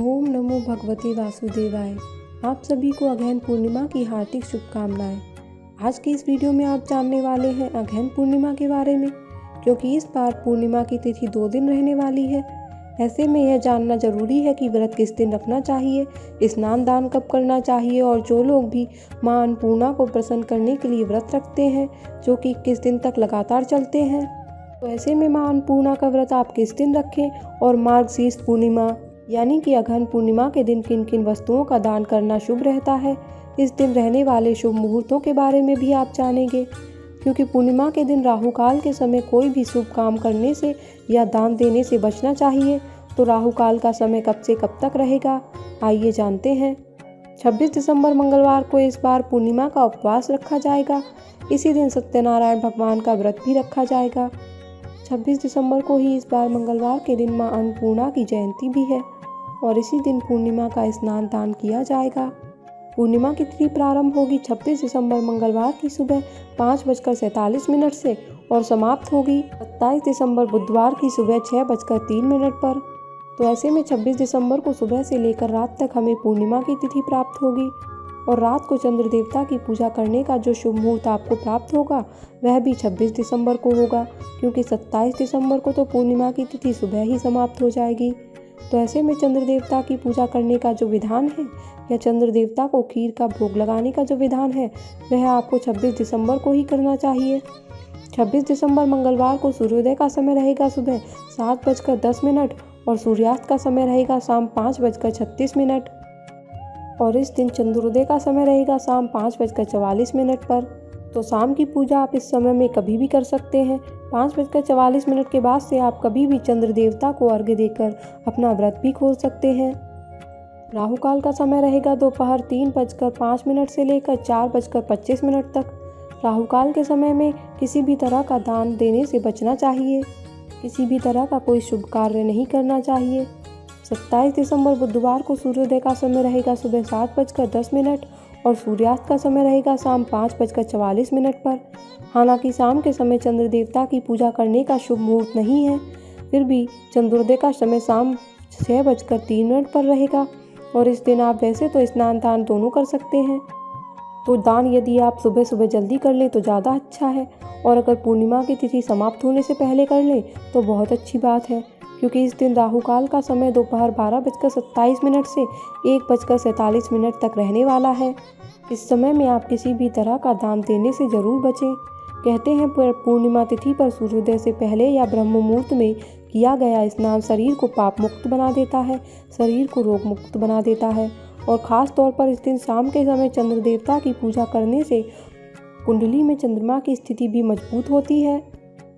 ओम नमो भगवते वासुदेवाय। आप सभी को अगहन पूर्णिमा की हार्दिक शुभकामनाएं। आज की इस वीडियो में आप जानने वाले हैं अगहन पूर्णिमा के बारे में, क्योंकि इस बार पूर्णिमा की तिथि 2 दिन रहने वाली है। ऐसे में यह जानना जरूरी है कि व्रत किस दिन रखना चाहिए, स्नान दान कब करना चाहिए और जो लोग भी मां अन्नपूर्णा को प्रसन्न करने के लिए व्रत रखते हैं जो कि 21 दिन तक लगातार चलते हैं, तो ऐसे में मां अन्नपूर्णा का व्रत आप किस दिन रखें और मार्गशीर्ष पूर्णिमा यानी कि अगहन पूर्णिमा के दिन किन किन वस्तुओं का दान करना शुभ रहता है, इस दिन रहने वाले शुभ मुहूर्तों के बारे में भी आप जानेंगे। क्योंकि पूर्णिमा के दिन राहु काल के समय कोई भी शुभ काम करने से या दान देने से बचना चाहिए। तो राहु काल का समय कब से कब तक रहेगा, आइए जानते हैं। 26 दिसंबर मंगलवार को इस बार पूर्णिमा का उपवास रखा जाएगा। इसी दिन सत्यनारायण भगवान का व्रत भी रखा जाएगा। 26 दिसंबर को ही इस बार मंगलवार के दिन मां अन्नपूर्णा की जयंती भी है और इसी दिन पूर्णिमा का स्नान दान किया जाएगा। पूर्णिमा की तिथि प्रारंभ होगी 26 दिसंबर मंगलवार की सुबह 5:47 से और समाप्त होगी 27 दिसंबर बुधवार की सुबह 6:03 पर। तो ऐसे में 26 दिसंबर को सुबह से लेकर रात तक हमें पूर्णिमा की तिथि प्राप्त होगी और रात को चंद्र देवता की पूजा करने का जो शुभ मुहूर्त आपको प्राप्त होगा वह भी 26 दिसंबर को होगा, क्योंकि 27 दिसंबर को तो पूर्णिमा की तिथि सुबह ही समाप्त हो जाएगी। तो ऐसे में चंद्र देवता की पूजा करने का जो विधान है या चंद्र देवता को खीर का भोग लगाने का जो विधान है वह आपको 26 दिसंबर को ही करना चाहिए। 26 दिसंबर मंगलवार को सूर्योदय का समय रहेगा सुबह 7:10 और सूर्यास्त का समय रहेगा शाम 5:36 और इस दिन चंद्रोदय का समय रहेगा शाम 5:44 पर। तो शाम की पूजा आप इस समय में कभी भी कर सकते हैं। 5:44 के बाद से आप कभी भी चंद्र देवता को अर्घ्य देकर अपना व्रत भी खोल सकते हैं। राहु काल का समय रहेगा दोपहर 3:05 से लेकर 4:25 तक। राहु काल के समय में किसी भी तरह का दान देने से बचना चाहिए, किसी भी तरह का कोई शुभ कार्य नहीं करना चाहिए। 27 दिसंबर बुधवार को सूर्योदय का समय रहेगा सुबह 7:10 और सूर्यास्त का समय रहेगा शाम 5:44 पर। हालांकि शाम के समय चंद्र देवता की पूजा करने का शुभ मुहूर्त नहीं है, फिर भी चंद्रोदय का समय शाम 6:03 पर रहेगा और इस दिन आप वैसे तो स्नान दान दोनों कर सकते हैं। तो दान यदि आप सुबह सुबह जल्दी कर लें तो ज़्यादा अच्छा है और अगर पूर्णिमा की तिथि समाप्त होने से पहले कर लें तो बहुत अच्छी बात है, क्योंकि इस दिन राहु काल का समय दोपहर 12:27 से 1:47 तक रहने वाला है। इस समय में आप किसी भी तरह का दान देने से जरूर बचें। कहते हैं पूर्णिमा तिथि पर सूर्योदय से पहले या ब्रह्म मुहूर्त में किया गया स्नान शरीर को पाप मुक्त बना देता है, शरीर को रोग मुक्त बना देता है और ख़ास तौर पर इस दिन शाम के समय चंद्र देवता की पूजा करने से कुंडली में चंद्रमा की स्थिति भी मजबूत होती है।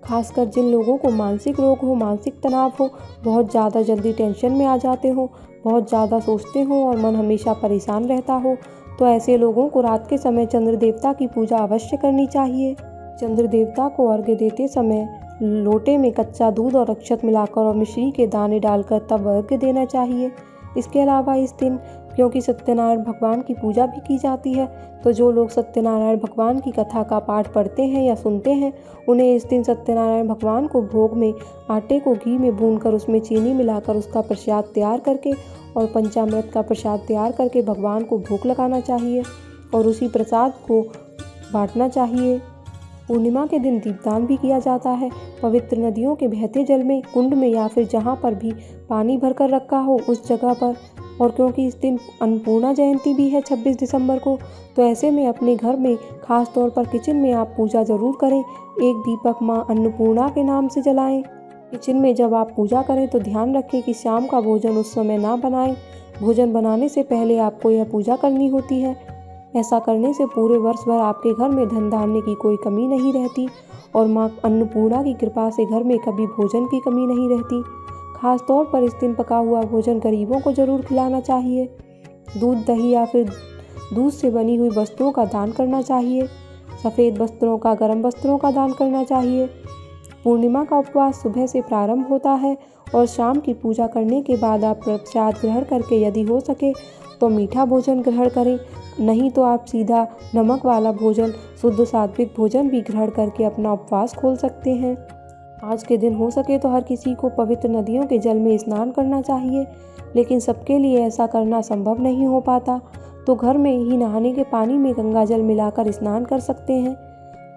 खासकर जिन लोगों को मानसिक रोग हो, मानसिक तनाव हो, बहुत ज़्यादा जल्दी टेंशन में आ जाते हो, बहुत ज़्यादा सोचते हो और मन हमेशा परेशान रहता हो, तो ऐसे लोगों को रात के समय चंद्र देवता की पूजा अवश्य करनी चाहिए। चंद्र देवता को अर्घ्य देते समय लोटे में कच्चा दूध और अक्षत मिलाकर और मिश्री के दाने डालकर तब अर्घ्य देना चाहिए। इसके अलावा इस दिन क्योंकि सत्यनारायण भगवान की पूजा भी की जाती है, तो जो लोग सत्यनारायण भगवान की कथा का पाठ पढ़ते हैं या सुनते हैं उन्हें इस दिन सत्यनारायण भगवान को भोग में आटे को घी में भूनकर उसमें चीनी मिलाकर उसका प्रसाद तैयार करके और पंचामृत का प्रसाद तैयार करके भगवान को भोग लगाना चाहिए और उसी प्रसाद को बांटना चाहिए। पूर्णिमा के दिन दीपदान भी किया जाता है। पवित्र नदियों के बहते जल में, कुंड में या फिर जहाँ पर भी पानी भरकर रखा हो उस जगह पर। और क्योंकि इस दिन अन्नपूर्णा जयंती भी है 26 दिसंबर को, तो ऐसे में अपने घर में खास तौर पर किचन में आप पूजा जरूर करें। एक दीपक मां अन्नपूर्णा के नाम से जलाएं। किचन में जब आप पूजा करें तो ध्यान रखें कि शाम का भोजन उस समय ना बनाएं। भोजन बनाने से पहले आपको यह पूजा करनी होती है। ऐसा करने से पूरे वर्ष भर आपके घर में धन धान्य की कोई कमी नहीं रहती और मां अन्नपूर्णा की कृपा से घर में कभी भोजन की कमी नहीं रहती। खास तौर पर इस दिन पका हुआ भोजन गरीबों को जरूर खिलाना चाहिए। दूध, दही या फिर दूध से बनी हुई वस्तुओं का दान करना चाहिए। सफ़ेद वस्त्रों का, गर्म वस्त्रों का दान करना चाहिए। पूर्णिमा का उपवास सुबह से प्रारंभ होता है और शाम की पूजा करने के बाद आप प्रसाद ग्रहण करके यदि हो सके तो मीठा भोजन ग्रहण करें, नहीं तो आप सीधा नमक वाला भोजन, शुद्ध सात्विक भोजन भी ग्रहण करके अपना उपवास खोल सकते हैं। आज के दिन हो सके तो हर किसी को पवित्र नदियों के जल में स्नान करना चाहिए, लेकिन सबके लिए ऐसा करना संभव नहीं हो पाता, तो घर में ही नहाने के पानी में गंगा जल मिलाकर स्नान कर सकते हैं।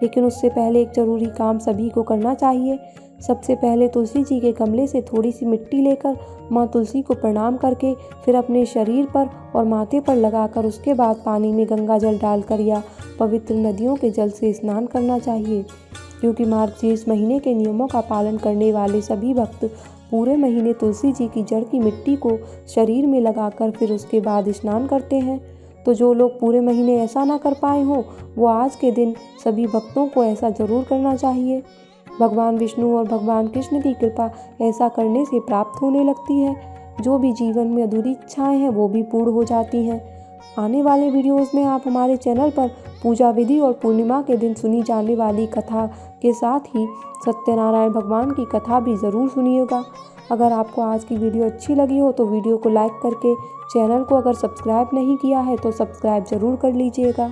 लेकिन उससे पहले एक ज़रूरी काम सभी को करना चाहिए। सबसे पहले तुलसी जी के गमले से थोड़ी सी मिट्टी लेकर माँ तुलसी को प्रणाम करके फिर अपने शरीर पर और माथे पर लगाकर उसके बाद पानी में गंगा जल डालकर या पवित्र नदियों के जल से स्नान करना चाहिए। क्योंकि मार्गशीर्ष महीने के नियमों का पालन करने वाले सभी भक्त पूरे महीने तुलसी जी की जड़ की मिट्टी को शरीर में लगाकर फिर उसके बाद स्नान करते हैं। तो जो लोग पूरे महीने ऐसा ना कर पाए हों, वो आज के दिन सभी भक्तों को ऐसा जरूर करना चाहिए। भगवान विष्णु और भगवान कृष्ण की कृपा ऐसा करने से प्राप्त होने लगती है। जो भी जीवन में अधूरी इच्छाएं हैं वो भी पूर्ण हो जाती हैं। आने वाले वीडियोस में आप हमारे चैनल पर पूजा विधि और पूर्णिमा के दिन सुनी जाने वाली कथा के साथ ही सत्यनारायण भगवान की कथा भी ज़रूर सुनिएगा। अगर आपको आज की वीडियो अच्छी लगी हो तो वीडियो को लाइक करके चैनल को अगर सब्सक्राइब नहीं किया है तो सब्सक्राइब ज़रूर कर लीजिएगा।